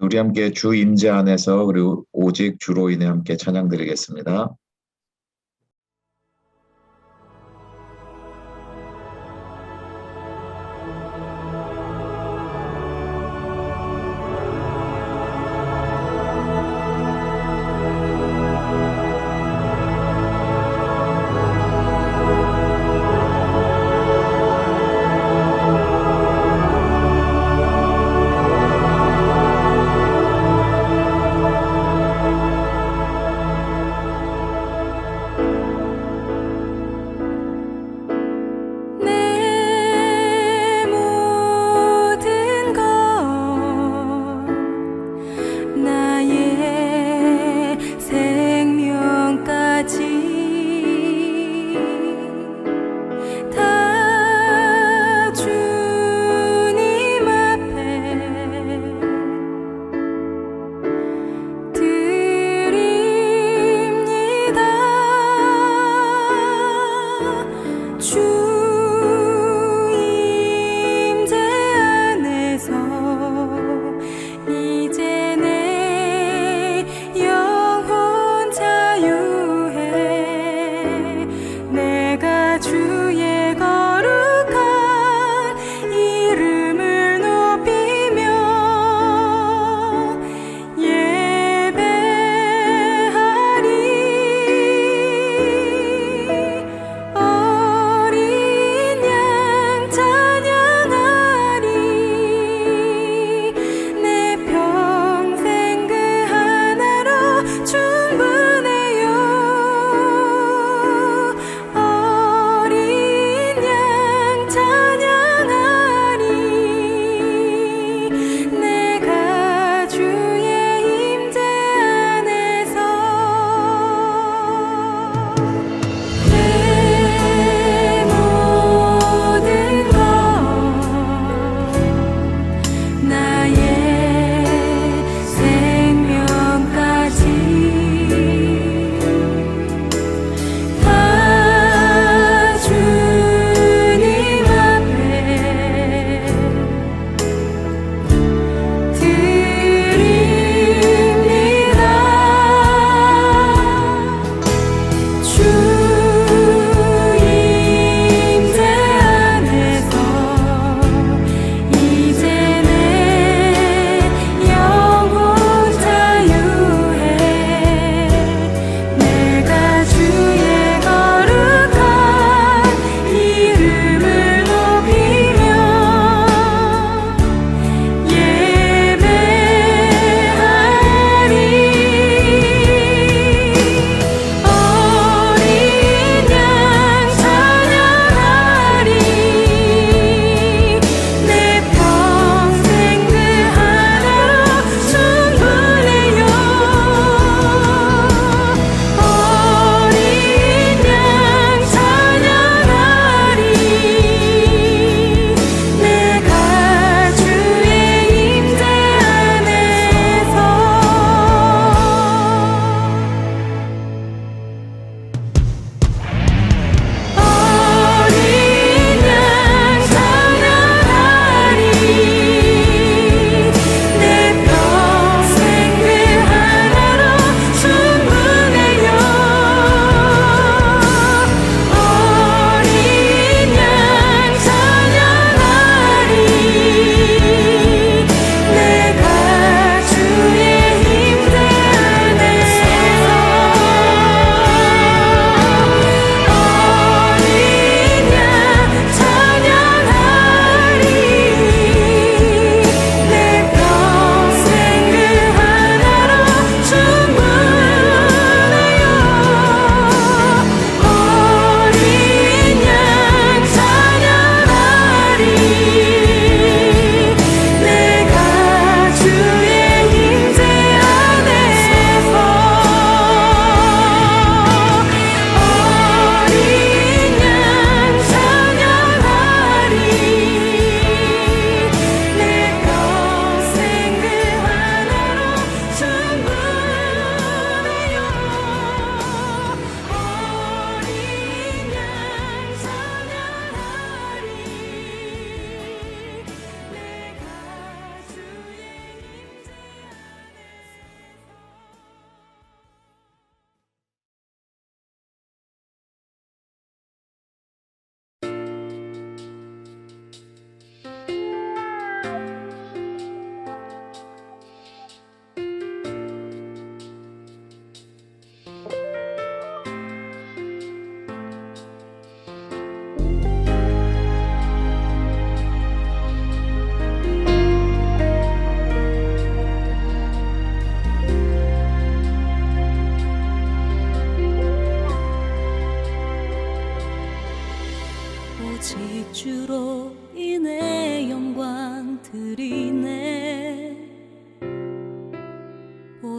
우리 함께 주 임재 안에서 그리고 오직 주로 인해 함께 찬양 드리겠습니다.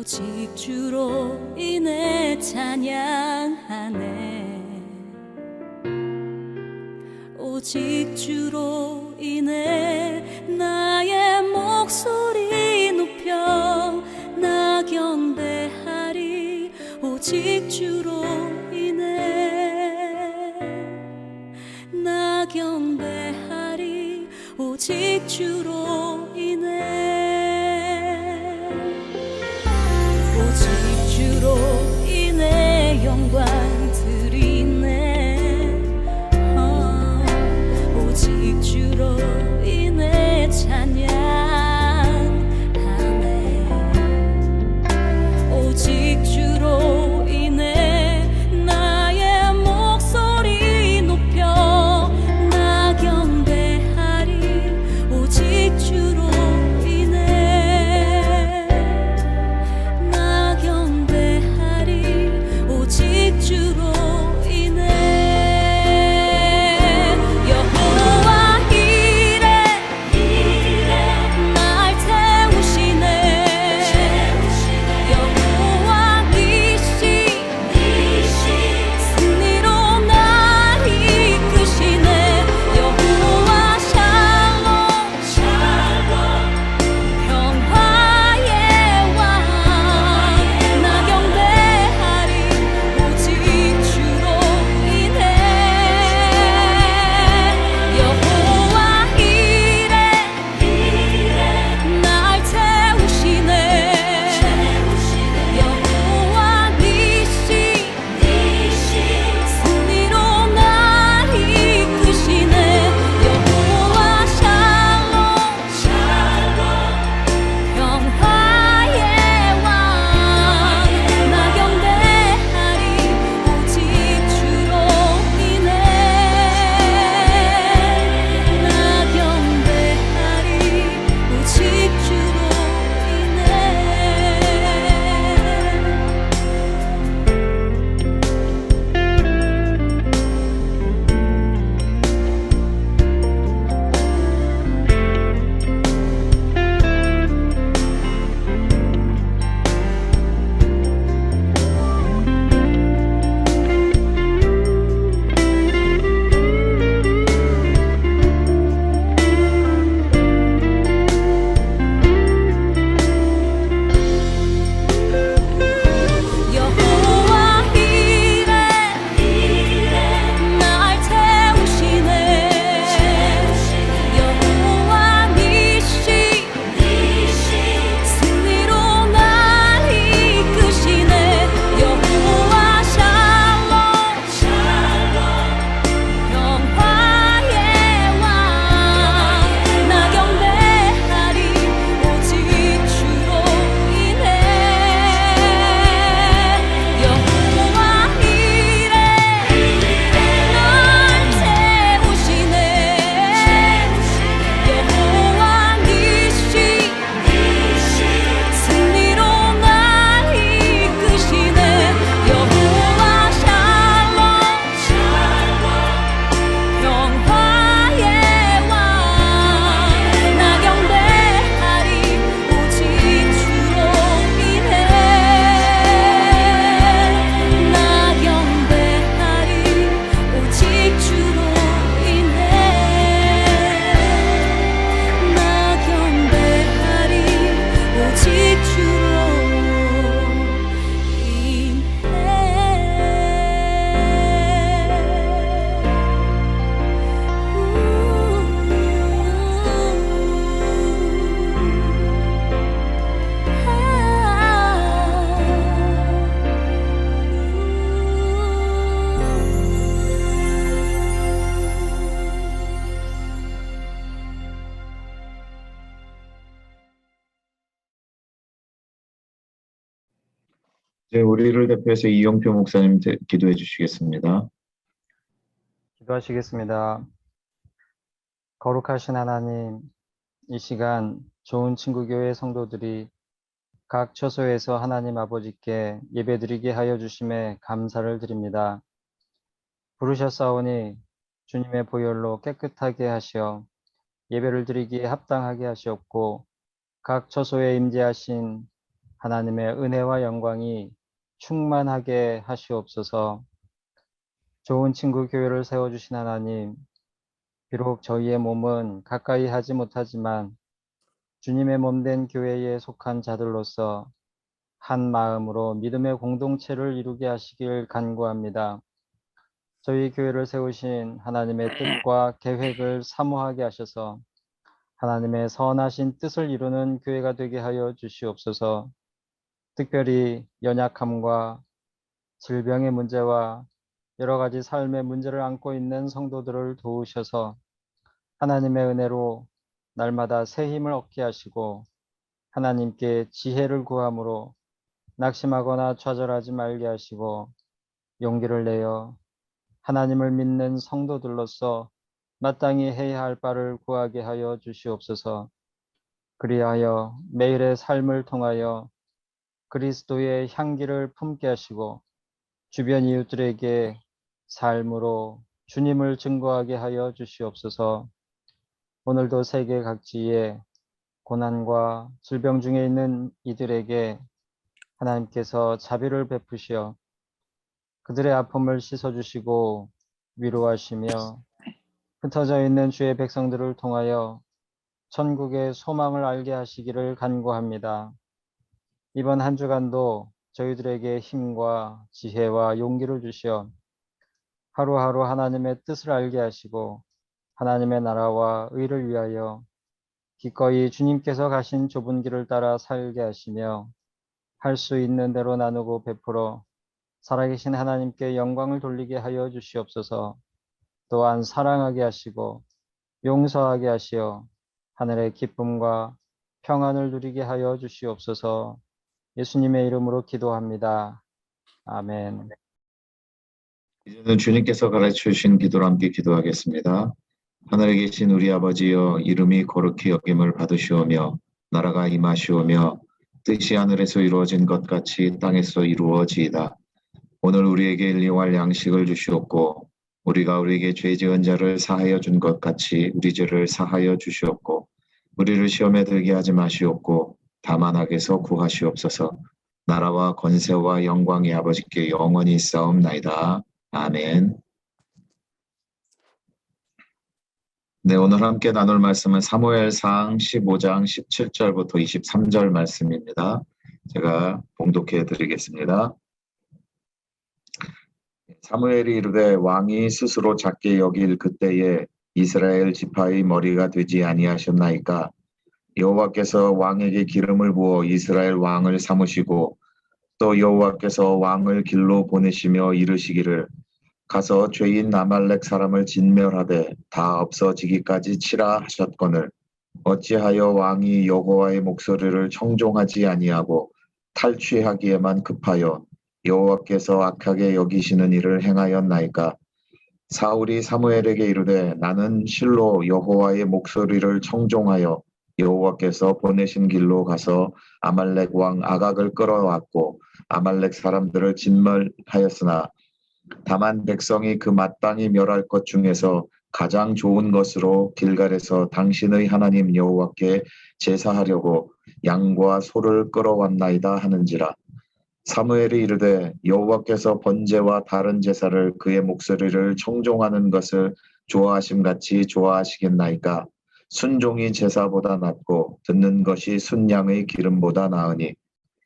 오직 주로 인해 찬양하네. 오직 주로 인해 나의 목소리 높여 나 경배하리. 오직 주로 인해 나 경배하리. 오직 주로 인해 오직 주로 인해 영광 드리네. 오직 주로 인해 찬양하네. 오직 주로 인해 나의 목소리 높여 나 경배하리. 오직 주로 인해 나 경배하리. 오직 주로 인해 여호와 이레 날 태우시네. 여호와 니시 승리로 날 이끄시네. 여호와 샬롬 평화의 왕 나 경배하리. 오직 주로 인해 여호와 이레 날 태우시네. 여호와 니시 승리로 날 이끄시네. 여호와 샬롬 평화의 왕 나 경배하리. 오직 주로 인해 나 경배하리. 오직 주로 인해 여호와 이레 날 태우시네. 여호와 니시 승리로 날 이끄시네. 여호와 샬롬 평화의 왕 나 경배하리. 오직 주로 인해 여호와 이레 날 태우시네. 여호와 니시 승리로 날 이끄시네. 여호와 샬롬 평화의 왕 나 경배하리. 오직 주로 인해 나 경배하리. 오직 주로 인해 나 경배하리. 오직 주로 이제 우리를 대표해서 이영표 목사님 기도해 주시겠습니다. 기도하시겠습니다. 거룩하신 하나님, 이 시간 좋은 친구교회 성도들이 각 처소에서 하나님 아버지께 예배드리게 하여 주심에 감사를 드립니다. 부르셨사오니 주님의 보혈로 깨끗하게 하시어 예배를 드리기에 합당하게 하시었고 각 처소에 임재하신 하나님의 은혜와 영광이 충만하게 하시옵소서. 좋은 친구 교회를 세워주신 하나님, 비록 저희의 몸은 가까이 하지 못하지만 주님의 몸된 교회에 속한 자들로서 한 마음으로 믿음의 공동체를 이루게 하시길 간구합니다. 저희 교회를 세우신 하나님의 뜻과 계획을 사모하게 하셔서 하나님의 선하신 뜻을 이루는 교회가 되게 하여 주시옵소서. 특별히 연약함과 질병의 문제와 여러 가지 삶의 문제를 안고 있는 성도들을 도우셔서 하나님의 은혜로 날마다 새 힘을 얻게 하시고 하나님께 지혜를 구함으로 낙심하거나 좌절하지 말게 하시고 용기를 내어 하나님을 믿는 성도들로서 마땅히 해야 할 바를 구하게 하여 주시옵소서. 그리하여 매일의 삶을 통하여 그리스도의 향기를 품게 하시고 주변 이웃들에게 삶으로 주님을 증거하게 하여 주시옵소서. 오늘도 세계 각지에 고난과 질병 중에 있는 이들에게 하나님께서 자비를 베푸시어 그들의 아픔을 씻어주시고 위로하시며 흩어져 있는 주의 백성들을 통하여 천국의 소망을 알게 하시기를 간구합니다. 이번 한 주간도 저희들에게 힘과 지혜와 용기를 주시어 하루하루 하나님의 뜻을 알게 하시고 하나님의 나라와 의를 위하여 기꺼이 주님께서 가신 좁은 길을 따라 살게 하시며 할 수 있는 대로 나누고 베풀어 살아계신 하나님께 영광을 돌리게 하여 주시옵소서. 또한 사랑하게 하시고 용서하게 하시어 하늘의 기쁨과 평안을 누리게 하여 주시옵소서. 예수님의 이름으로 기도합니다. 아멘. 이제는 주님께서 가르쳐 주신 기도로 함께 기도하겠습니다. 하늘에 계신 우리 아버지여, 이름이 거룩히 여김을 받으시오며 나라가 임하시오며 뜻이 하늘에서 이루어진 것 같이 땅에서 이루어지이다. 오늘 우리에게 일용할 양식을 주시옵고 우리가 우리에게 죄 지은 자를 사하여 준 것 같이 우리 죄를 사하여 주시옵고 우리를 시험에 들게 하지 마시옵고 다만 악에서 구하시옵소서. 나라와 권세와 영광이 아버지께 영원히 있사옵나이다. 아멘. 네, 오늘 함께 나눌 말씀은 사무엘상 15장 17절부터 23절 말씀입니다. 제가 봉독해 드리겠습니다. 사무엘이 이르되 왕이 스스로 작게 여길 그때에 이스라엘 지파의 머리가 되지 아니하셨나이까. 여호와께서 왕에게 기름을 부어 이스라엘 왕을 삼으시고 또 여호와께서 왕을 길로 보내시며 이르시기를 가서 죄인 아말렉 사람을 진멸하되 다 없어지기까지 치라 하셨거늘 어찌하여 왕이 여호와의 목소리를 청종하지 아니하고 탈취하기에만 급하여 여호와께서 악하게 여기시는 일을 행하였나이까. 사울이 사무엘에게 이르되 나는 실로 여호와의 목소리를 청종하여 여호와께서 보내신 길로 가서 아말렉 왕 아각을 끌어왔고 아말렉 사람들을 진멸하였으나 다만 백성이 그 마땅히 멸할 것 중에서 가장 좋은 것으로 길갈에서 당신의 하나님 여호와께 제사하려고 양과 소를 끌어왔나이다 하는지라. 사무엘이 이르되 여호와께서 번제와 다른 제사를 그의 목소리를 청종하는 것을 좋아하심같이 좋아하시겠나이까. 순종이 제사보다 낫고 듣는 것이 순양의 기름보다 나으니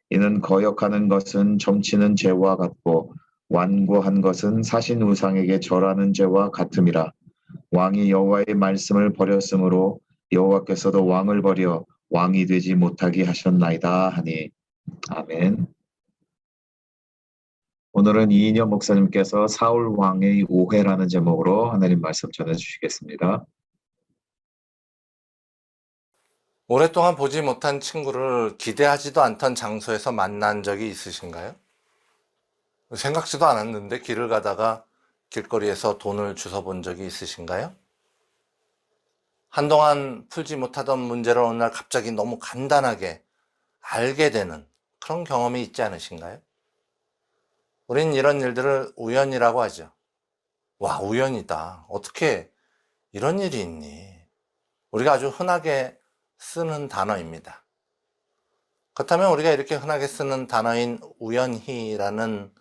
이는 거역하는 것은 점치는 죄와 같고 완고한 것은 사신 우상에게 절하는 죄와 같음이라. 왕이 여호와의 말씀을 버렸으므로 여호와께서도 왕을 버려 왕이 되지 못하게 하셨나이다 하니. 아멘. 오늘은 이인영 목사님께서 사울 왕의 오해라는 제목으로 하나님 말씀 전해주시겠습니다. 오랫동안 보지 못한 친구를 기대하지도 않던 장소에서 만난 적이 있으신가요? 생각지도 않았는데 길을 가다가 길거리에서 돈을 주워 본 적이 있으신가요? 한동안 풀지 못하던 문제를 어느 날 갑자기 너무 간단하게 알게 되는 그런 경험이 있지 않으신가요? 우린 이런 일들을 우연이라고 하죠. 와, 우연이다. 어떻게 이런 일이 있니? 우리가 아주 흔하게 쓰는 단어입니다. 그렇다면 우리가 이렇게 흔하게 쓰는 단어인 우연히라는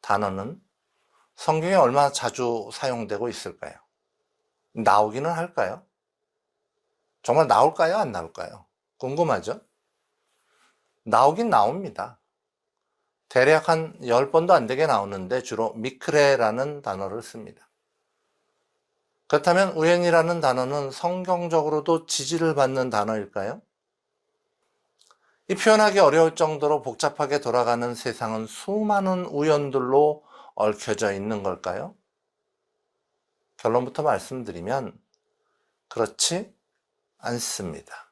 단어는 성경에 얼마나 자주 사용되고 있을까요? 나오기는 할까요? 정말 나올까요? 안 나올까요? 궁금하죠? 나오긴 나옵니다. 대략 한 10번도 안 되게 나오는데 주로 미크레라는 단어를 씁니다. 그렇다면 우연이라는 단어는 성경적으로도 지지를 받는 단어일까요? 이 표현하기 어려울 정도로 복잡하게 돌아가는 세상은 수많은 우연들로 얽혀져 있는 걸까요? 결론부터 말씀드리면 그렇지 않습니다.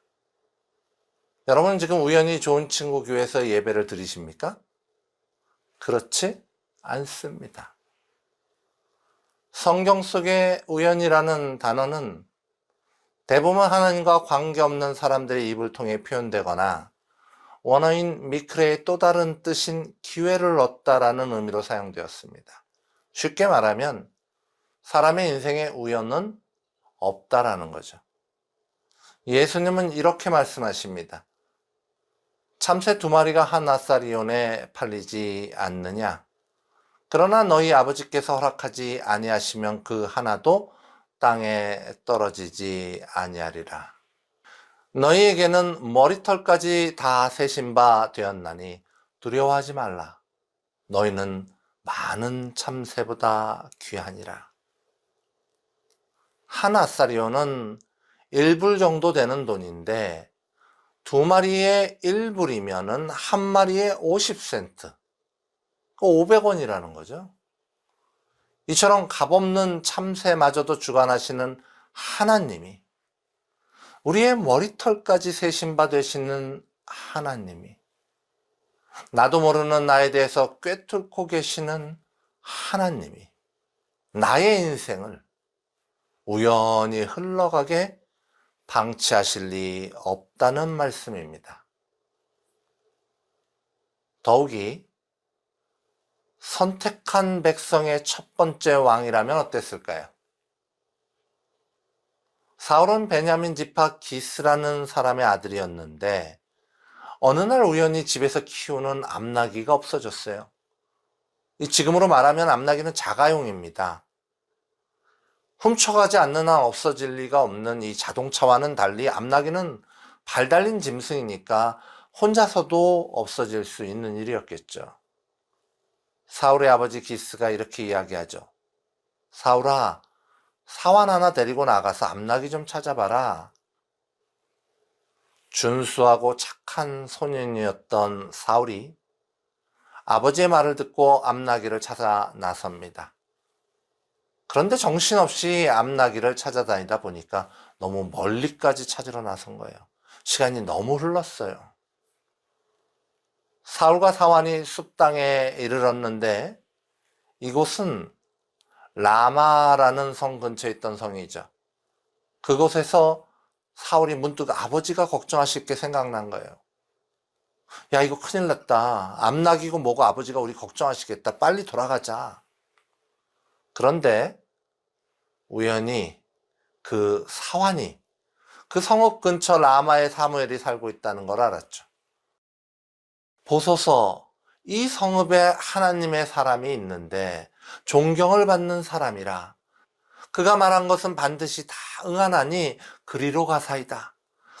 여러분 지금 우연히 좋은 친구 교회에서 예배를 드리십니까? 그렇지 않습니다. 성경 속의 우연이라는 단어는 대부분 하나님과 관계없는 사람들의 입을 통해 표현되거나 원어인 미크레의 또 다른 뜻인 기회를 얻다라는 의미로 사용되었습니다. 쉽게 말하면 사람의 인생에 우연은 없다라는 거죠. 예수님은 이렇게 말씀하십니다. 참새 2마리가 한 아사리온에 팔리지 않느냐? 그러나 너희 아버지께서 허락하지 아니하시면 그 하나도 땅에 떨어지지 아니하리라. 너희에게는 머리털까지 다 세신 바 되었나니 두려워하지 말라. 너희는 많은 참새보다 귀하니라. 한 아사리온은 1불 정도 되는 돈인데 2마리에 1불이면은 한 마리에 50센트. 500원이라는 거죠. 이처럼 값없는 참새마저도 주관하시는 하나님이, 우리의 머리털까지 세신 바 되시는 하나님이, 나도 모르는 나에 대해서 꿰뚫고 계시는 하나님이 나의 인생을 우연히 흘러가게 방치하실 리 없다는 말씀입니다. 더욱이 선택한 백성의 첫 번째 왕이라면 어땠을까요? 사울은 베냐민 지파 기스라는 사람의 아들이었는데 어느 날 우연히 집에서 키우는 암나귀가 없어졌어요. 지금으로 말하면 암나귀는 자가용입니다. 훔쳐가지 않는 한 없어질 리가 없는 이 자동차와는 달리 암나귀는 발 달린 짐승이니까 혼자서도 없어질 수 있는 일이었겠죠. 사울의 아버지 기스가 이렇게 이야기하죠. 사울아, 사환 하나 데리고 나가서 암나귀 좀 찾아봐라. 준수하고 착한 소년이었던 사울이 아버지의 말을 듣고 암나귀를 찾아 나섭니다. 그런데 정신없이 암나귀를 찾아다니다 보니까 너무 멀리까지 찾으러 나선 거예요. 시간이 너무 흘렀어요. 사울과 사환이 숲땅에 이르렀는데 이곳은 라마라는 성 근처에 있던 성이죠. 그곳에서 사울이 문득 아버지가 걱정하실 게 생각난 거예요. 야, 이거 큰일 났다. 암나귀고 뭐고 아버지가 우리 걱정하시겠다. 빨리 돌아가자. 그런데 우연히 그 사환이 그 성읍 근처 라마에 사무엘이 살고 있다는 걸 알았죠. 보소서, 이 성읍에 하나님의 사람이 있는데 존경을 받는 사람이라. 그가 말한 것은 반드시 다 응하나니 그리로 가사이다.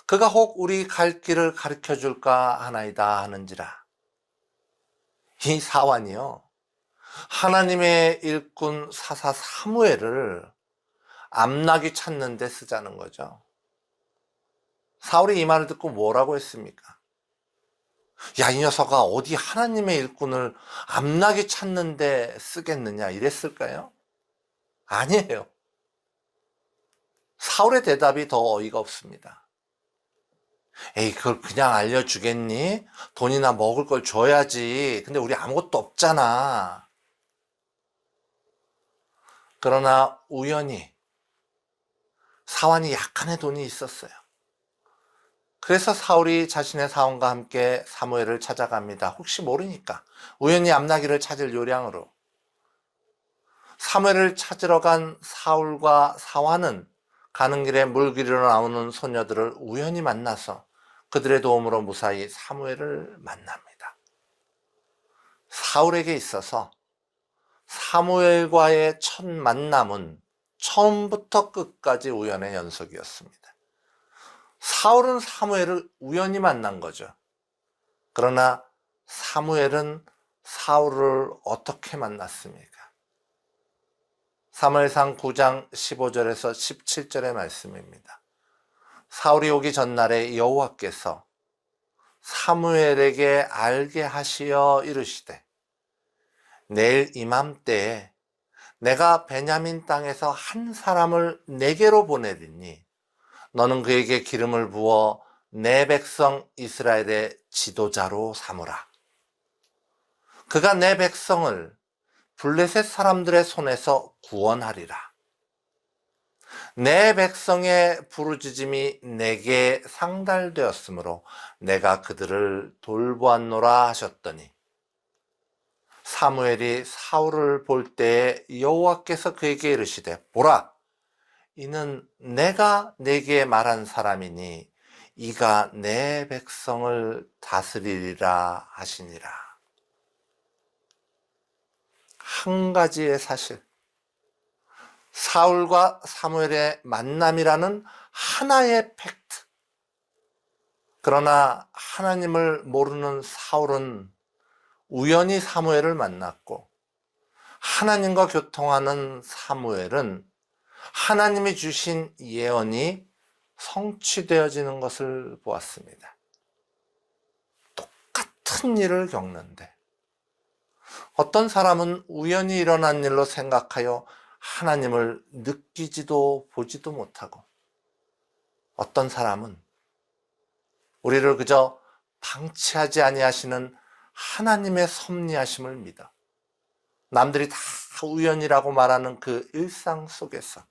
그가 혹 우리 갈 길을 가르쳐 줄까 하나이다 하는지라. 이 사환이요, 하나님의 일꾼 사사 사무엘을 암나귀 찾는 데 쓰자는 거죠. 사울이 이 말을 듣고 뭐라고 했습니까? 야, 이 녀석아, 어디 하나님의 일꾼을 암나귀 찾는 데 쓰겠느냐 이랬을까요? 아니에요. 사울의 대답이 더 어이가 없습니다. 에이, 그걸 그냥 알려주겠니? 돈이나 먹을 걸 줘야지. 근데 우리 아무것도 없잖아. 그러나 우연히 사환이 약간의 돈이 있었어요. 그래서 사울이 자신의 사원과 함께 사무엘을 찾아갑니다. 혹시 모르니까 우연히 암나귀를 찾을 요량으로. 사무엘을 찾으러 간 사울과 사환은 가는 길에 물길로 나오는 소녀들을 우연히 만나서 그들의 도움으로 무사히 사무엘을 만납니다. 사울에게 있어서 사무엘과의 첫 만남은 처음부터 끝까지 우연의 연속이었습니다. 사울은 사무엘을 우연히 만난 거죠. 그러나 사무엘은 사울을 어떻게 만났습니까? 사무엘상 9장 15절에서 17절의 말씀입니다. 사울이 오기 전날에 여호와께서 사무엘에게 알게 하시어 이르시되 내일 이맘때에 내가 베냐민 땅에서 한 사람을 내게로 보내리니 너는 그에게 기름을 부어 내 백성 이스라엘의 지도자로 삼으라. 그가 내 백성을 블레셋 사람들의 손에서 구원하리라. 내 백성의 부르짖음이 내게 상달되었으므로 내가 그들을 돌보았노라 하셨더니 사무엘이 사울을 볼 때에 여호와께서 그에게 이르시되 보라, 이는 내가 내게 말한 사람이니 이가 내 백성을 다스리리라 하시니라. 한 가지의 사실, 사울과 사무엘의 만남이라는 하나의 팩트. 그러나 하나님을 모르는 사울은 우연히 사무엘을 만났고, 하나님과 교통하는 사무엘은 하나님이 주신 예언이 성취되어지는 것을 보았습니다. 똑같은 일을 겪는데 어떤 사람은 우연히 일어난 일로 생각하여 하나님을 느끼지도 보지도 못하고, 어떤 사람은 우리를 그저 방치하지 아니하시는 하나님의 섭리하심을 믿어 남들이 다 우연이라고 말하는 그 일상 속에서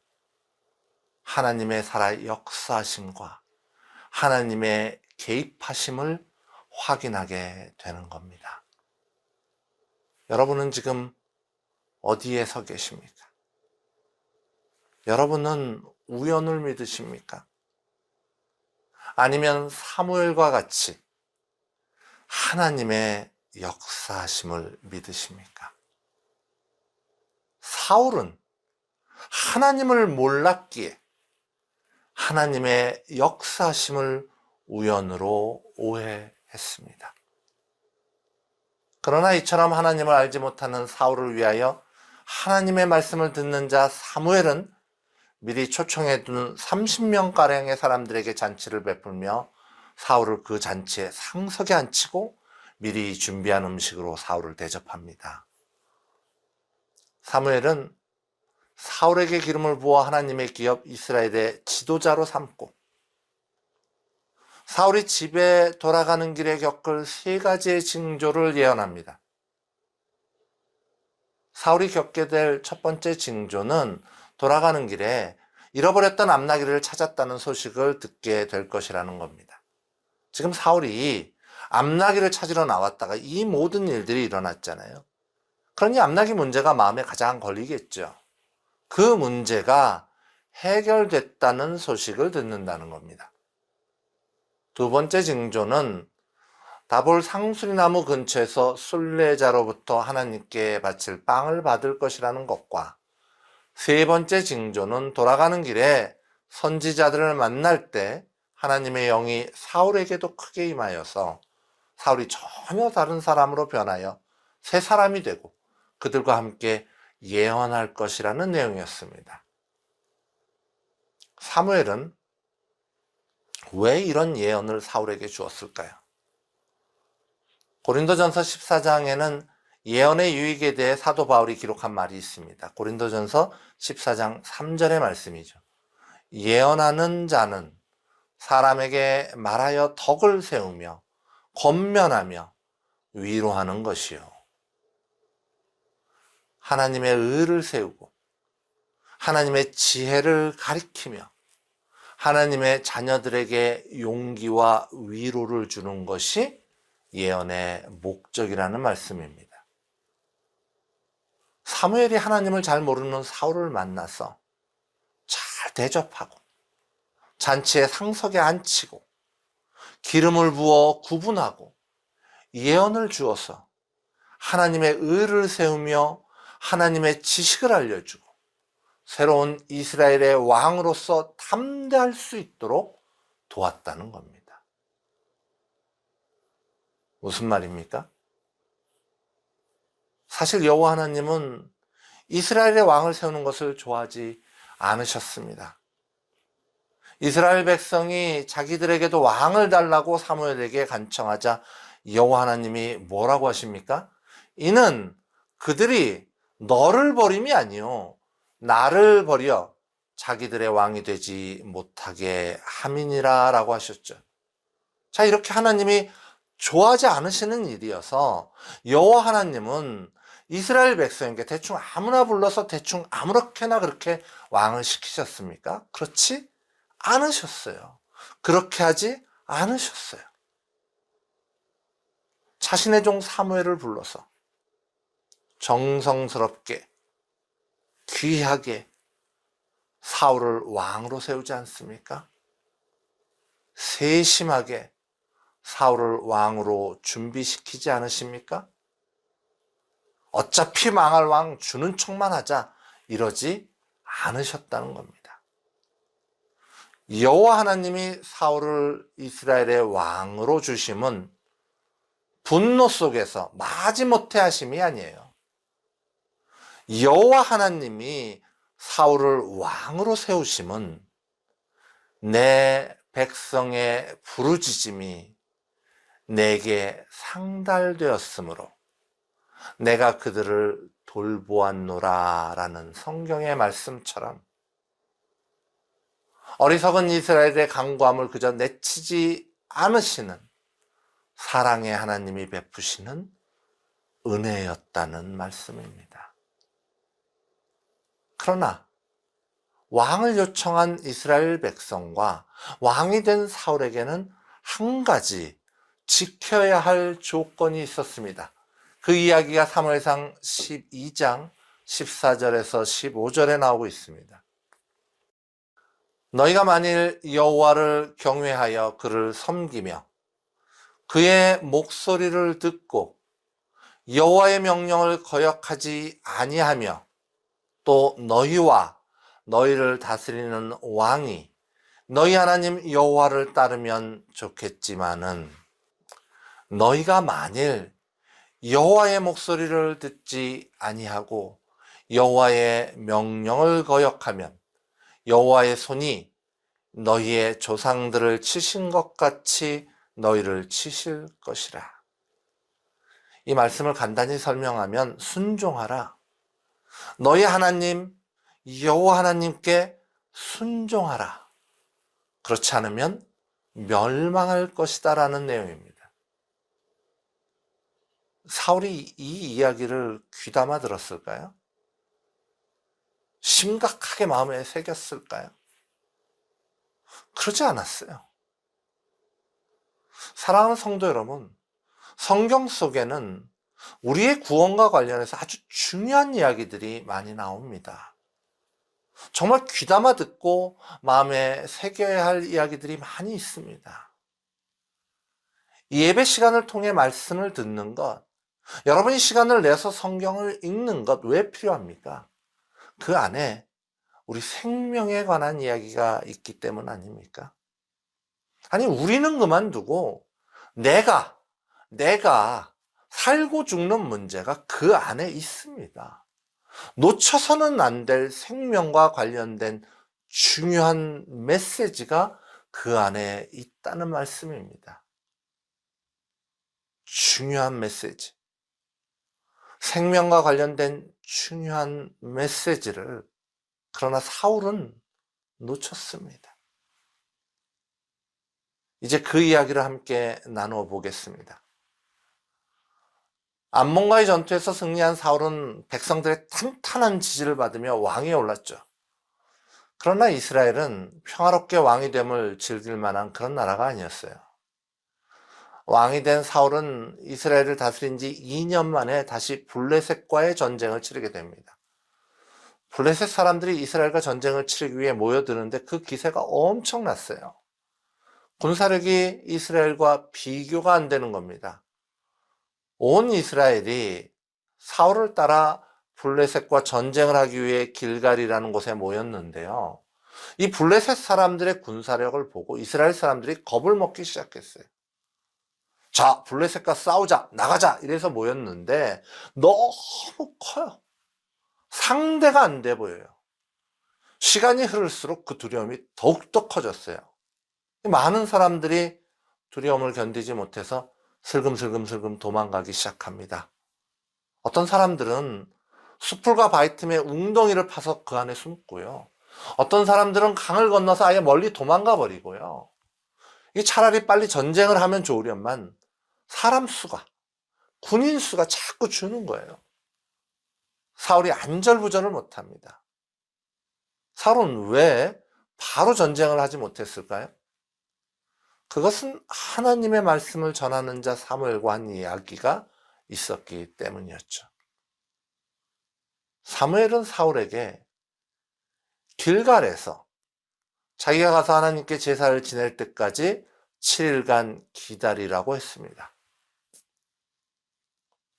하나님의 살아 역사하심과 하나님의 개입하심을 확인하게 되는 겁니다. 여러분은 지금 어디에 서 계십니까? 여러분은 우연을 믿으십니까? 아니면 사무엘과 같이 하나님의 역사하심을 믿으십니까? 사울은 하나님을 몰랐기에 하나님의 역사하심을 우연으로 오해했습니다. 그러나 이처럼 하나님을 알지 못하는 사울을 위하여 하나님의 말씀을 듣는 자 사무엘은 미리 초청해둔 30명가량의 사람들에게 잔치를 베풀며 사울을 그 잔치에 상석에 앉히고 미리 준비한 음식으로 사울을 대접합니다. 사무엘은 사울에게 기름을 부어 하나님의 기업 이스라엘의 지도자로 삼고, 사울이 집에 돌아가는 길에 겪을 3가지의 징조를 예언합니다. 사울이 겪게 될 첫 번째 징조는 돌아가는 길에 잃어버렸던 암나귀를 찾았다는 소식을 듣게 될 것이라는 겁니다. 지금 사울이 암나귀를 찾으러 나왔다가 이 모든 일들이 일어났잖아요. 그러니 암나귀 문제가 마음에 가장 걸리겠죠. 그 문제가 해결됐다는 소식을 듣는다는 겁니다. 두 번째 징조는 다볼 상수리나무 근처에서 순례자로부터 하나님께 바칠 빵을 받을 것이라는 것과, 세 번째 징조는 돌아가는 길에 선지자들을 만날 때 하나님의 영이 사울에게도 크게 임하여서 사울이 전혀 다른 사람으로 변하여 새 사람이 되고 그들과 함께 예언할 것이라는 내용이었습니다. 사무엘은 왜 이런 예언을 사울에게 주었을까요? 고린도전서 14장에는 예언의 유익에 대해 사도 바울이 기록한 말이 있습니다. 고린도전서 14장 3절의 말씀이죠. 예언하는 자는 사람에게 말하여 덕을 세우며 권면하며 위로하는 것이요, 하나님의 의를 세우고 하나님의 지혜를 가리키며 하나님의 자녀들에게 용기와 위로를 주는 것이 예언의 목적이라는 말씀입니다. 사무엘이 하나님을 잘 모르는 사울을 만나서 잘 대접하고 잔치에 상석에 앉히고 기름을 부어 구분하고 예언을 주어서 하나님의 의를 세우며 하나님의 지식을 알려주고 새로운 이스라엘의 왕으로서 담대할 수 있도록 도왔다는 겁니다. 무슨 말입니까? 사실 여호와 하나님은 이스라엘의 왕을 세우는 것을 좋아하지 않으셨습니다. 이스라엘 백성이 자기들에게도 왕을 달라고 사무엘에게 간청하자 여호와 하나님이 뭐라고 하십니까? 이는 그들이 너를 버림이 아니요 나를 버려 자기들의 왕이 되지 못하게 함이니라 라고 하셨죠. 자, 이렇게 하나님이 좋아하지 않으시는 일이어서 여호와 하나님은 이스라엘 백성에게 대충 아무나 불러서 대충 아무렇게나 그렇게 왕을 시키셨습니까? 그렇지 않으셨어요. 그렇게 하지 않으셨어요. 자신의 종 사무엘을 불러서 정성스럽게 귀하게 사울을 왕으로 세우지 않습니까? 세심하게 사울을 왕으로 준비시키지 않으십니까? 어차피 망할 왕 주는 척만 하자 이러지 않으셨다는 겁니다. 여호와 하나님이 사울을 이스라엘의 왕으로 주심은 분노 속에서 마지못해 하심이 아니에요. 여호와 하나님이 사울을 왕으로 세우심은 내 백성의 부르짖음이 내게 상달되었으므로 내가 그들을 돌보았노라 라는 성경의 말씀처럼 어리석은 이스라엘의 간구함을 그저 내치지 않으시는 사랑의 하나님이 베푸시는 은혜였다는 말씀입니다. 그러나 왕을 요청한 이스라엘 백성과 왕이 된 사울에게는 한 가지 지켜야 할 조건이 있었습니다. 그 이야기가 사무엘상 12장 14절에서 15절에 나오고 있습니다. 너희가 만일 여호와를 경외하여 그를 섬기며 그의 목소리를 듣고 여호와의 명령을 거역하지 아니하며 또 너희와 너희를 다스리는 왕이 너희 하나님 여호와를 따르면 좋겠지만은 너희가 만일 여호와의 목소리를 듣지 아니하고 여호와의 명령을 거역하면 여호와의 손이 너희의 조상들을 치신 것 같이 너희를 치실 것이라. 이 말씀을 간단히 설명하면 순종하라. 너희 하나님 여호와 하나님께 순종하라. 그렇지 않으면 멸망할 것이다 라는 내용입니다. 사울이 이 이야기를 귀담아 들었을까요? 심각하게 마음에 새겼을까요? 그러지 않았어요. 사랑하는 성도 여러분, 성경 속에는 우리의 구원과 관련해서 아주 중요한 이야기들이 많이 나옵니다. 정말 귀담아 듣고 마음에 새겨야 할 이야기들이 많이 있습니다. 이 예배 시간을 통해 말씀을 듣는 것, 여러분이 시간을 내서 성경을 읽는 것 왜 필요합니까? 그 안에 우리 생명에 관한 이야기가 있기 때문 아닙니까? 아니, 우리는 그만두고 내가 살고 죽는 문제가 그 안에 있습니다. 놓쳐서는 안 될 생명과 관련된 중요한 메시지가 그 안에 있다는 말씀입니다. 중요한 메시지. 생명과 관련된 중요한 메시지를 그러나 사울은 놓쳤습니다. 이제 그 이야기를 함께 나누어 보겠습니다. 암몬과의 전투에서 승리한 사울은 백성들의 탄탄한 지지를 받으며 왕위에 올랐죠. 그러나 이스라엘은 평화롭게 왕이 됨을 즐길 만한 그런 나라가 아니었어요. 왕이 된 사울은 이스라엘을 다스린 지 2년 만에 다시 블레셋과의 전쟁을 치르게 됩니다. 블레셋 사람들이 이스라엘과 전쟁을 치르기 위해 모여드는데 그 기세가 엄청났어요. 군사력이 이스라엘과 비교가 안 되는 겁니다. 온 이스라엘이 사울을 따라 블레셋과 전쟁을 하기 위해 길갈이라는 곳에 모였는데요. 이 블레셋 사람들의 군사력을 보고 이스라엘 사람들이 겁을 먹기 시작했어요. 자, 블레셋과 싸우자, 나가자 이래서 모였는데 너무 커요. 상대가 안 돼 보여요. 시간이 흐를수록 그 두려움이 더욱더 커졌어요. 많은 사람들이 두려움을 견디지 못해서 슬금슬금 도망가기 시작합니다. 어떤 사람들은 수풀과 바위 틈에 웅덩이를 파서 그 안에 숨고요. 어떤 사람들은 강을 건너서 아예 멀리 도망가 버리고요. 이 차라리 빨리 전쟁을 하면 좋으련만 사람 수가, 군인 수가 자꾸 주는 거예요. 사울이 안절부절을 못합니다. 사울은 왜 바로 전쟁을 하지 못했을까요? 그것은 하나님의 말씀을 전하는 자 사무엘과 한 이야기가 있었기 때문이었죠. 사무엘은 사울에게 길갈에서 자기가 가서 하나님께 제사를 지낼 때까지 7일간 기다리라고 했습니다.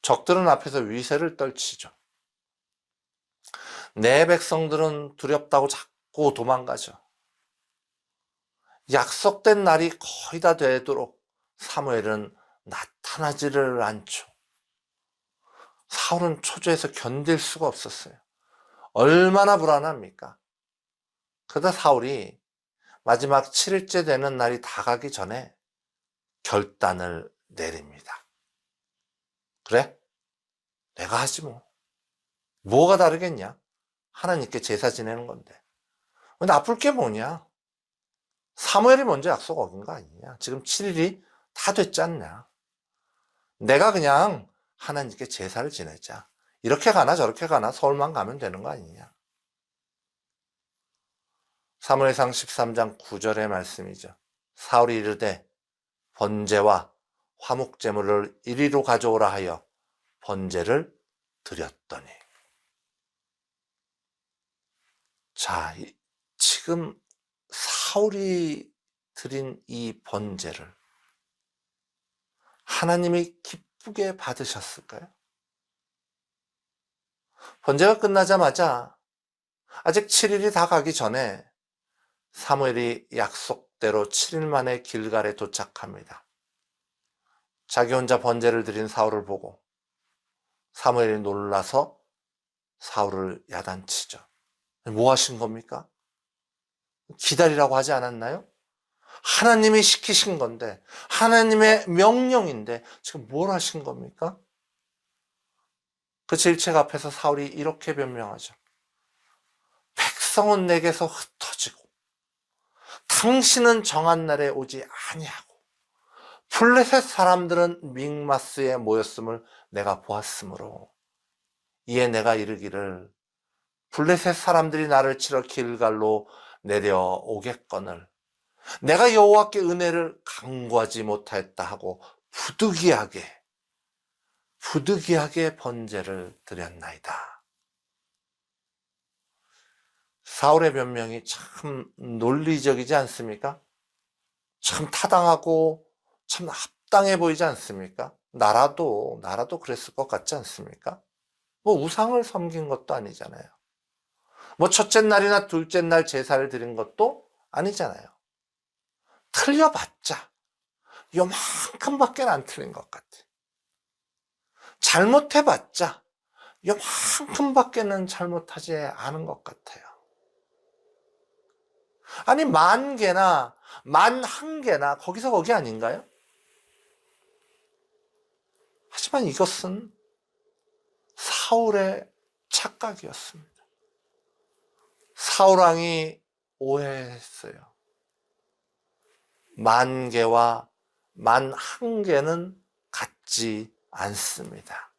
적들은 앞에서 위세를 떨치죠. 내 백성들은 두렵다고 자꾸 도망가죠. 약속된 날이 거의 다 되도록 사무엘은 나타나지를 않죠. 사울은 초조해서 견딜 수가 없었어요. 얼마나 불안합니까? 그러다 사울이 마지막 7일째 되는 날이 다가기 전에 결단을 내립니다. 그래? 내가 하지 뭐. 뭐가 다르겠냐? 하나님께 제사 지내는 건데. 나쁠 게 뭐냐? 사무엘이 먼저 약속 어긴 거 아니냐? 지금 7일이 다 됐지 않냐? 내가 그냥 하나님께 제사를 지내자. 이렇게 가나 저렇게 가나 서울만 가면 되는 거 아니냐? 사무엘상 13장 9절의 말씀이죠. 사울이 이르되 번제와 화목제물을 이리로 가져오라 하여 번제를 드렸더니. 자, 지금 사울이 드린 이 번제를 하나님이 기쁘게 받으셨을까요? 번제가 끝나자마자 아직 7일이 다 가기 전에 사무엘이 약속대로 7일 만에 길갈에 도착합니다. 자기 혼자 번제를 드린 사울을 보고 사무엘이 놀라서 사울을 야단치죠. 뭐 하신 겁니까? 기다리라고 하지 않았나요? 하나님이 시키신 건데, 하나님의 명령인데 지금 뭘 하신 겁니까? 그 질책 앞에서 사울이 이렇게 변명하죠. 백성은 내게서 흩어지고 당신은 정한 날에 오지 아니하고 블레셋 사람들은 믹마스에 모였음을 내가 보았으므로 이에 내가 이르기를 블레셋 사람들이 나를 치러 길갈로 내려오겠거늘 내가 여호와께 은혜를 간구하지 못하였다 하고 부득이하게 번제를 드렸나이다. 사울의 변명이 참 논리적이지 않습니까? 참 타당하고 참 합당해 보이지 않습니까? 나라도 그랬을 것 같지 않습니까? 뭐 우상을 섬긴 것도 아니잖아요. 뭐 첫째 날이나 둘째 날 제사를 드린 것도 아니잖아요. 틀려봤자 요만큼밖에 안 틀린 것 같아. 잘못해봤자 요만큼밖에는 잘못하지 않은 것 같아요. 아니 10,000개나 11,000개나 거기서 거기 아닌가요? 하지만 이것은 사울의 착각이었습니다. 사울왕이 오해했어요. 10,000개와 11,000개는 같지 않습니다.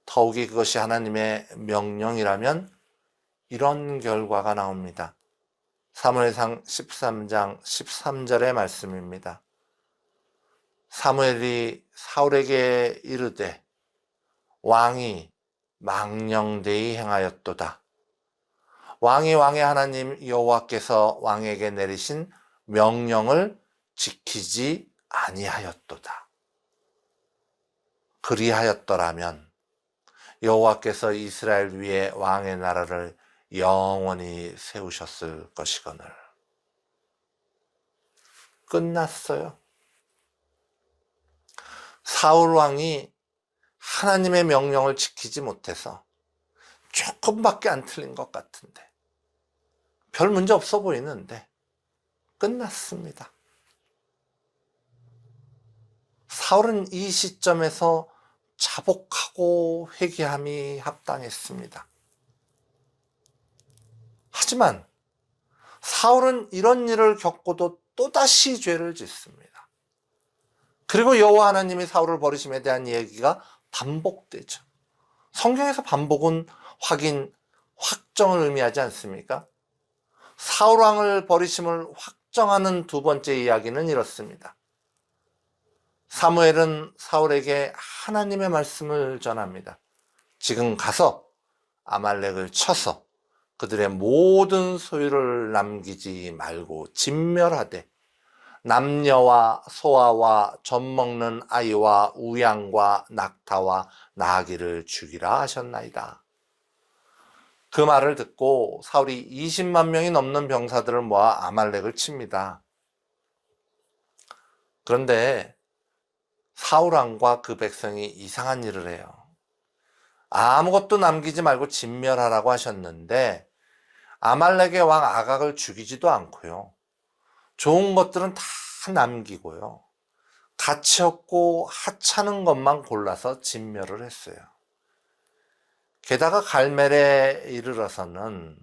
더욱이 그것이 하나님의 명령이라면 이런 결과가 나옵니다. 사무엘상 13장 13절의 말씀입니다. 사무엘이 사울에게 이르되 왕이 망령되이 행하였도다. 왕이 왕의 하나님 여호와께서 왕에게 내리신 명령을 지키지 아니하였도다. 그리하였더라면 여호와께서 이스라엘 위에 왕의 나라를 영원히 세우셨을 것이거늘. 끝났어요. 사울 왕이 하나님의 명령을 지키지 못해서 조금밖에 안 틀린 것 같은데, 별 문제 없어 보이는데 끝났습니다. 사울은 이 시점에서 자복하고 회개함이 합당했습니다. 하지만 사울은 이런 일을 겪고도 또다시 죄를 짓습니다. 그리고 여호와 하나님이 사울을 버리심에 대한 얘기가 반복되죠. 성경에서 반복은 확정을 의미하지 않습니까? 사울 왕을 버리심을 확정하는 두 번째 이야기는 이렇습니다. 사무엘은 사울에게 하나님의 말씀을 전합니다. 지금 가서 아말렉을 쳐서 그들의 모든 소유를 남기지 말고 진멸하되 남녀와 소아와 젖먹는 아이와 우양과 낙타와 나귀를 죽이라 하셨나이다. 그 말을 듣고 사울이 20만 명이 넘는 병사들을 모아 아말렉을 칩니다. 그런데 사울 왕과 그 백성이 이상한 일을 해요. 아무것도 남기지 말고 진멸하라고 하셨는데 아말렉의 왕 아각을 죽이지도 않고요. 좋은 것들은 다 남기고요. 가치 없고 하찮은 것만 골라서 진멸을 했어요. 게다가 갈멜에 이르러서는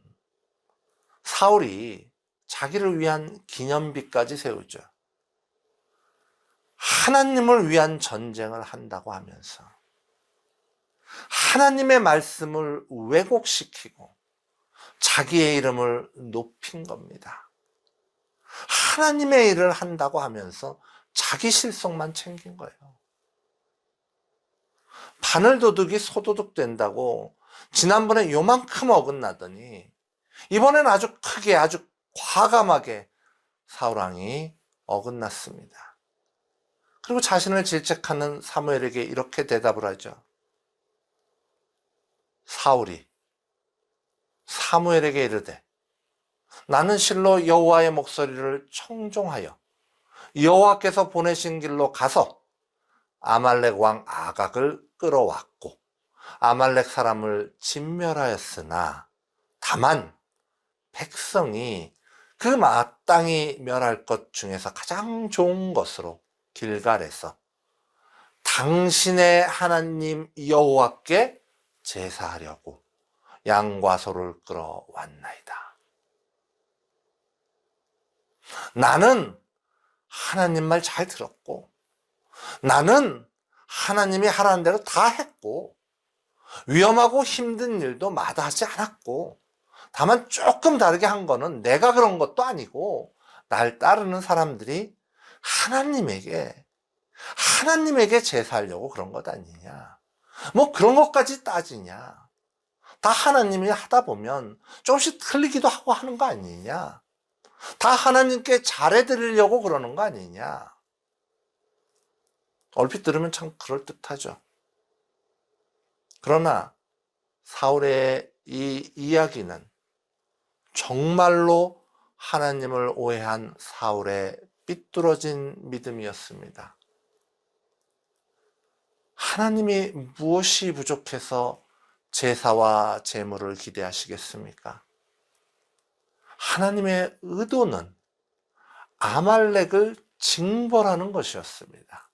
사울이 자기를 위한 기념비까지 세우죠. 하나님을 위한 전쟁을 한다고 하면서 하나님의 말씀을 왜곡시키고 자기의 이름을 높인 겁니다. 하나님의 일을 한다고 하면서 자기 실속만 챙긴 거예요. 바늘도둑이 소도둑 된다고 지난번에 요만큼 어긋나더니 이번엔 아주 크게 아주 과감하게 사울왕이 어긋났습니다. 그리고 자신을 질책하는 사무엘에게 이렇게 대답을 하죠. 사울이 사무엘에게 이르되 나는 실로 여호와의 목소리를 청종하여 여호와께서 보내신 길로 가서 아말렉 왕 아각을 끌어왔고 아말렉 사람을 진멸하였으나 다만 백성이 그 마땅히 멸할 것 중에서 가장 좋은 것으로 길갈에서 당신의 하나님 여호와께 제사하려고 양과 소를 끌어왔나이다. 나는 하나님 말 잘 들었고 나는 하나님이 하라는 대로 다 했고 위험하고 힘든 일도 마다하지 않았고 다만 조금 다르게 한 거는 내가 그런 것도 아니고 날 따르는 사람들이 하나님에게 제사하려고 그런 것 아니냐. 뭐 그런 것까지 따지냐. 다 하나님이 하다 보면 조금씩 틀리기도 하고 하는 거 아니냐. 다 하나님께 잘해드리려고 그러는 거 아니냐. 얼핏 들으면 참 그럴듯하죠. 그러나 사울의 이 이야기는 정말로 하나님을 오해한 사울의 삐뚤어진 믿음이었습니다. 하나님이 무엇이 부족해서 제사와 제물을 기대하시겠습니까? 하나님의 의도는 아말렉을 징벌하는 것이었습니다.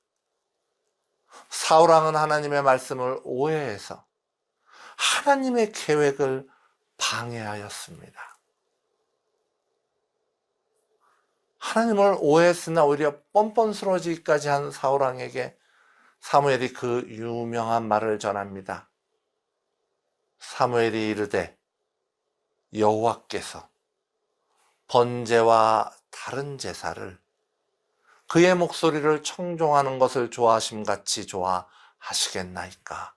사울왕은 하나님의 말씀을 오해해서 하나님의 계획을 방해하였습니다. 하나님을 오해했으나 오히려 뻔뻔스러워지기까지 한 사울왕에게 사무엘이 그 유명한 말을 전합니다. 사무엘이 이르되 여호와께서 번제와 다른 제사를 그의 목소리를 청종하는 것을 좋아하심같이 좋아하시겠나이까.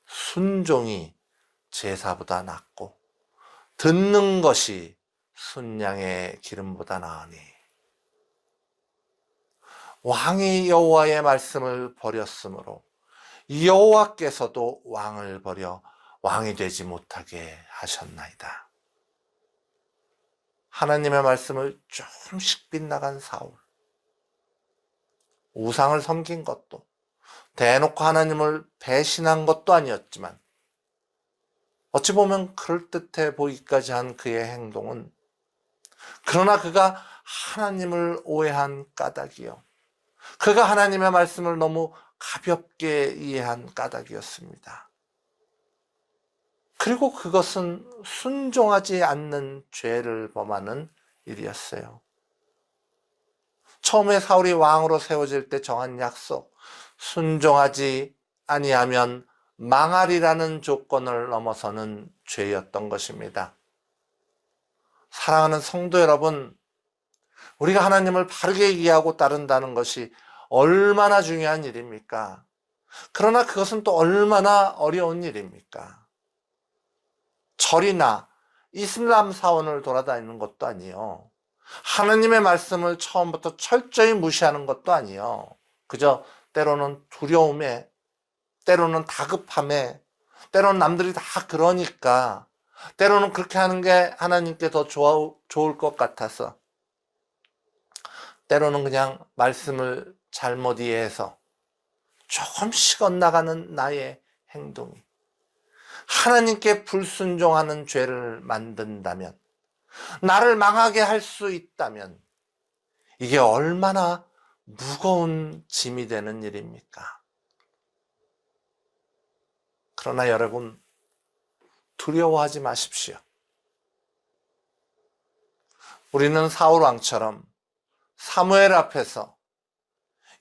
순종이 제사보다 낫고 듣는 것이 순양의 기름보다 나으니. 왕이 여호와의 말씀을 버렸으므로 여호와께서도 왕을 버려 왕이 되지 못하게 하셨나이다. 하나님의 말씀을 조금씩 빗나간 사울. 우상을 섬긴 것도, 대놓고 하나님을 배신한 것도 아니었지만 어찌 보면 그럴듯해 보이기까지 한 그의 행동은, 그러나 그가 하나님을 오해한 까닭이요, 그가 하나님의 말씀을 너무 가볍게 이해한 까닭이었습니다. 그리고 그것은 순종하지 않는 죄를 범하는 일이었어요. 처음에 사울이 왕으로 세워질 때 정한 약속, 순종하지 아니하면 망하리라는 조건을 넘어서는 죄였던 것입니다. 사랑하는 성도 여러분, 우리가 하나님을 바르게 이해하고 따른다는 것이 얼마나 중요한 일입니까? 그러나 그것은 또 얼마나 어려운 일입니까? 절이나 이슬람 사원을 돌아다니는 것도 아니요, 하나님의 말씀을 처음부터 철저히 무시하는 것도 아니요, 그저 때로는 두려움에, 때로는 다급함에, 때로는 남들이 다 그러니까, 때로는 그렇게 하는 게 하나님께 더 좋을 것 같아서, 때로는 그냥 말씀을 잘못 이해해서 조금씩 엇나가는 나의 행동이 하나님께 불순종하는 죄를 만든다면, 나를 망하게 할 수 있다면 이게 얼마나 무거운 짐이 되는 일입니까? 그러나 여러분, 두려워하지 마십시오. 우리는 사울 왕처럼 사무엘 앞에서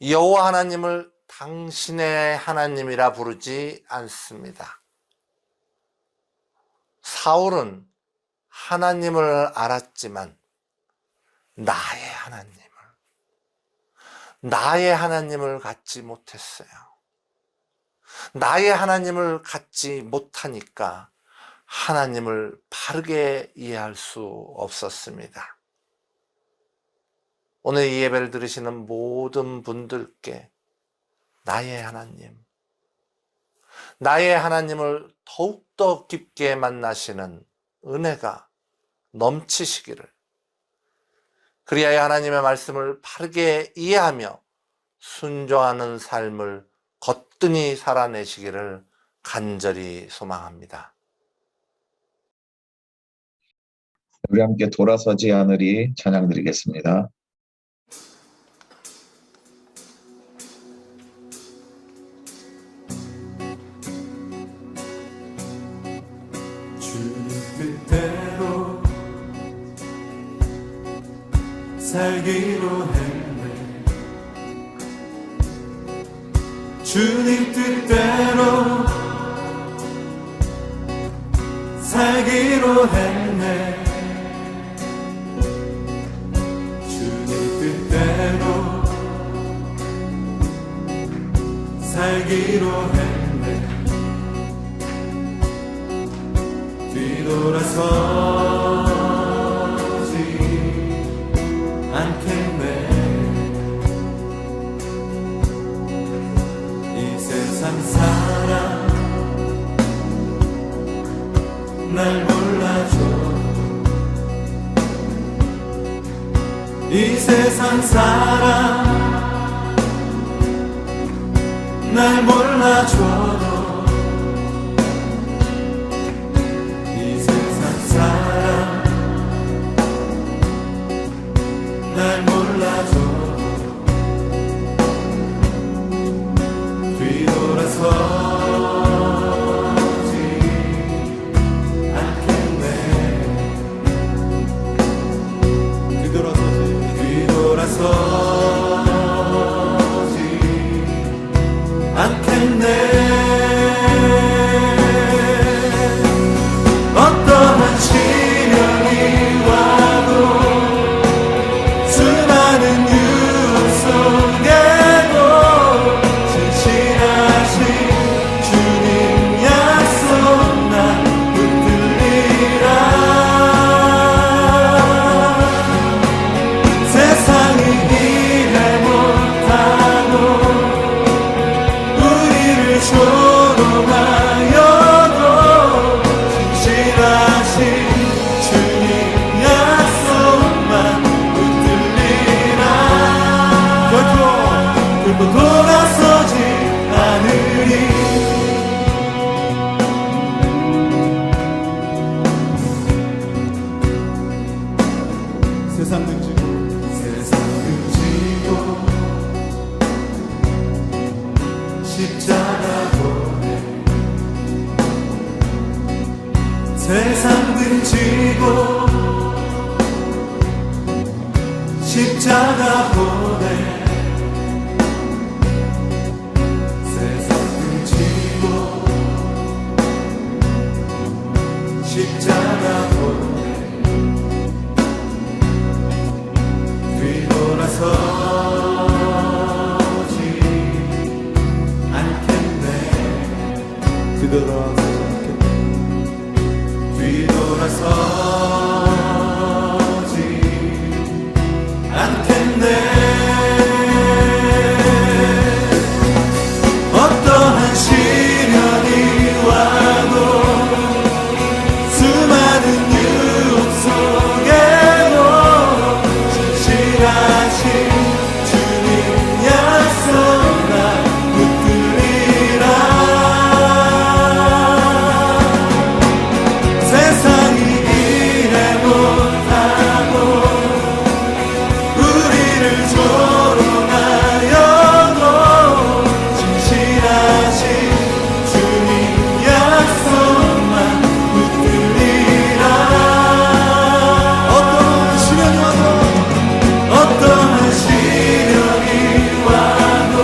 여호와 하나님을 당신의 하나님이라 부르지 않습니다. 사울은 하나님을 알았지만 나의 하나님을 갖지 못했어요. 나의 하나님을 갖지 못하니까 하나님을 바르게 이해할 수 없었습니다. 오늘 이 예배를 들으시는 모든 분들께 나의 하나님을 더욱더 깊게 만나시는 은혜가 넘치시기를, 그리하여 하나님의 말씀을 바르게 이해하며 순종하는 삶을 거뜬히 살아내시기를 간절히 소망합니다. 우리 함께 돌아서지 않으리 찬양 드리겠습니다. 주님 뜻대로 살기로 했네. 주님 뜻대로 살기로 했네. 주님 뜻대로 살기로 했네. 뒤돌아서지 않겠네. 이 세상 사람 날 몰라줘. 이 세상 사람 날 몰라줘도 날 몰라줘. 뒤돌아서지 않겠네. 뒤돌아서지 않겠네. 어떠한 시련이 와도 수많은 유혹 속에도 진실하신 주님 약속 난 붙들리라. 조롱하여도 진실하신 주님 약속만 붙들리라. 결코 돌아서지 않으리. 세상 등지고 십자가 보내. 세상 등지고 십자가 보내. 세상 등지고 십자가 보내. 뒤돌아서지 않겠네. 뒤돌아서지 않겠네. 뒤돌아서지 않겠네. 어떠한 시련이 와도 수많은 유혹 속에도 진실하신 주님 약속나 붙들리라. 세상이 이해 못하고 우리를 조롱하여도 진실하신 주님 약속만 붙들리라. 어떠한 시련이 와도 어떠한 시련이 와도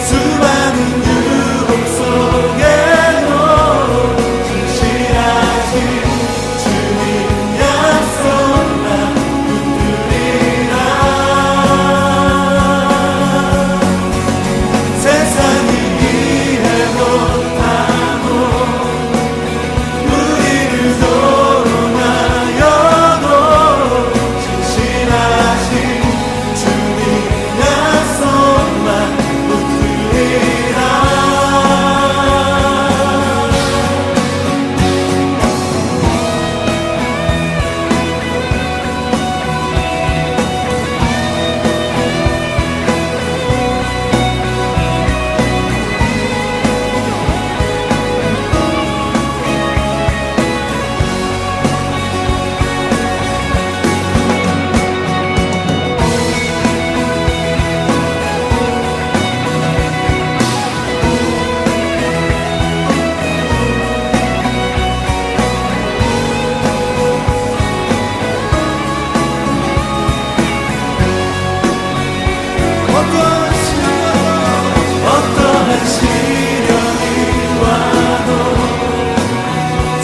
수많은 유혹 속에도 진실하신 주님 약속만 붙들리라. 세상이 이해 못하고 우리를 조롱하여도 진실하신 주님 약속만 붙들리라. 어떠한 시련이 와도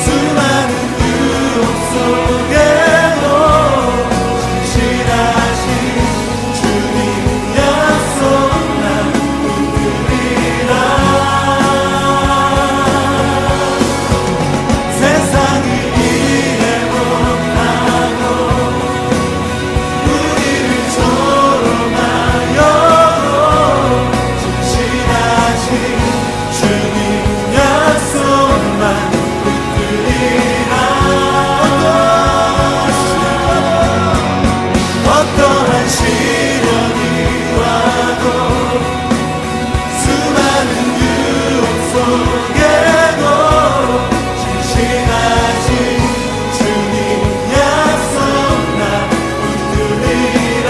수많은 유혹 속에도 진실하신 주님 약속만 붙들리라. 세상이 이해 못하고 우리를 조롱하여도 진실하신 주님 약속만 붙들리라. 어떠한 시련이 와도 수많은 유혹 속에도 진실하신 주님 약속만 붙들리라.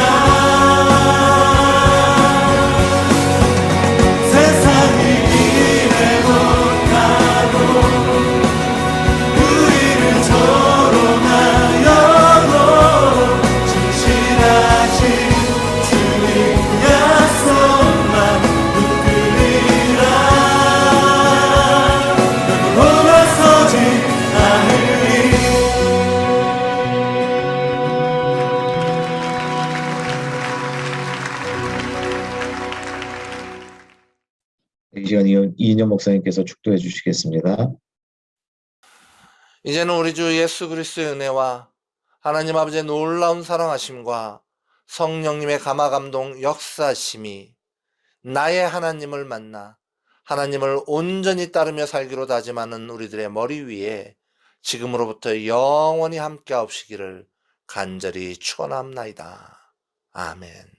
세상이 이해 못하고 우리를 조롱하여도 진실하신 주님 약속만 붙들리라. 돌아서지 않으리. 이 시간 이인영 목사님께서 축도해 주시겠습니다. 이제는 우리 주 예수 그리스도의 은혜와 하나님 아버지의 놀라운 사랑하심과 성령님의 감화 감동 역사심이 나의 하나님을 만나 하나님을 온전히 따르며 살기로 다짐하는 우리들의 머리 위에 지금으로부터 영원히 함께하옵시기를 간절히 축원합나이다. 아멘.